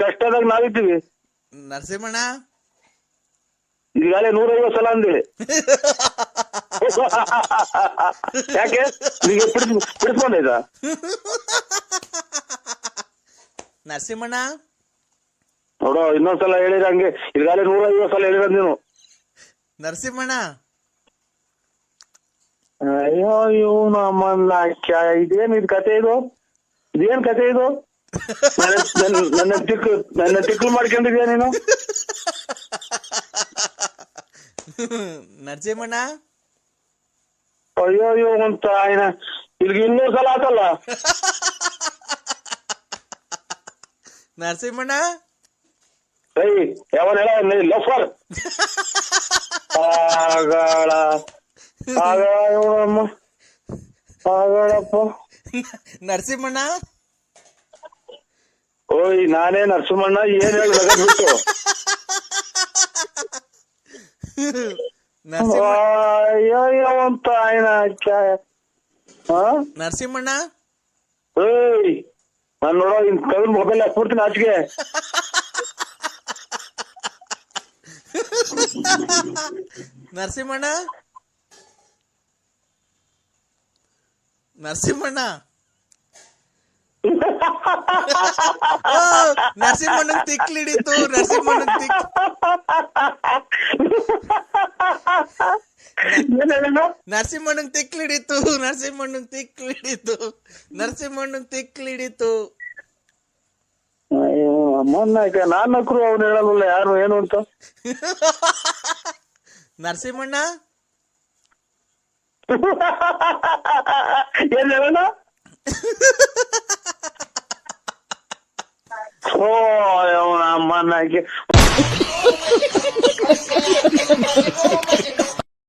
ಕಷ್ಟದಾಗ ನಾವಿದ್ದೀವಿ. ನರಸಿಂಹಣ್ಣ ಈಗಾಗಲೇ 150 ಸಲ ಅಂದೇಳಿ. ಯಾಕೆ ನಿಮಗೆ ಬಿಡಿಸ್ಕೊಂಡೈತ? ನರಸಿಂಹಣ್ಣ ನೋಡೋ, ಇನ್ನೊಂದ್ಸಲ ಹೇಳಿರ ಹಂಗೆ. ಈಗಾಗಲೇ 150 ಸಲ ಹೇಳಿರ ನೀನು. ನರಸಿಂಹಣ್ಣ ಅಯ್ಯೋ ಇವನು ಅಮ್ಮನ್ನ ಇದೇನ್ ಇದು ಕತೆ ಇದು? ಇದೇನ್ ಕತೆ ಇದು? ನನ್ನ ತಿಕ್ಕು ಮಾಡ್ಕೊಂಡಿದ್ಯಾ ನೀನು? ನರಸಿಂಹಣ್ಣ ಅಯ್ಯೋ ಅಂತ ಇಲ್ಲಿಗೆ 200 ಸಲ ಆತಲ್ಲ. ನರಸಿಂಹಣ್ಣ ಯಾವನ್ ಹೇಳ ಲಫರ್ ಆಗಳಪ್ಪ. ನರಸಿಂಹಣ್ಣ ಓಯ್ ನಾನೇ ನರಸಿಂಹಣ್ಣ. ಏನ್ ಹೇಳ್ಬಿಟ್ಟು ಅಯ್ಯೋ ಅಂತ ನರಸಿಂಹಣ್ಣ ಏಯ್ ನಾನ್ ನೋಡೋ ಇನ್ ಕವಿನ್ ಮೊಬೈಲ್ ಹಾಕ್ಬಿಡ್ತೀನಿ ಆಚೆಗೆ. ನರಸಿಂಹಣ್ಣ ನರಸಿಂಹಣ್ಣ ನರಸಿಂಹಣ್ಣಂಗ್ ತಿಕ್ಲಿಡಿತು. ನರಸಿಂಹಣ್ಣಂಗ್ ತಿಕ್ಲಿಡಿತು. ಅಯ್ಯೋ ಅಮ್ಮನ್ನಾಯ್ಕ ನಾನ್ ನಕ್ರು ಅವ್ನು ಹೇಳಲ್ಲ ಯಾರು ಏನು ಅಂತ. ನರಸಿಂಹಣ್ಣ ಏನ್ ಹೇಳೋಣ? ಓ ಅವನ ಅಮ್ಮನ್ನಾಯ್ಕೆ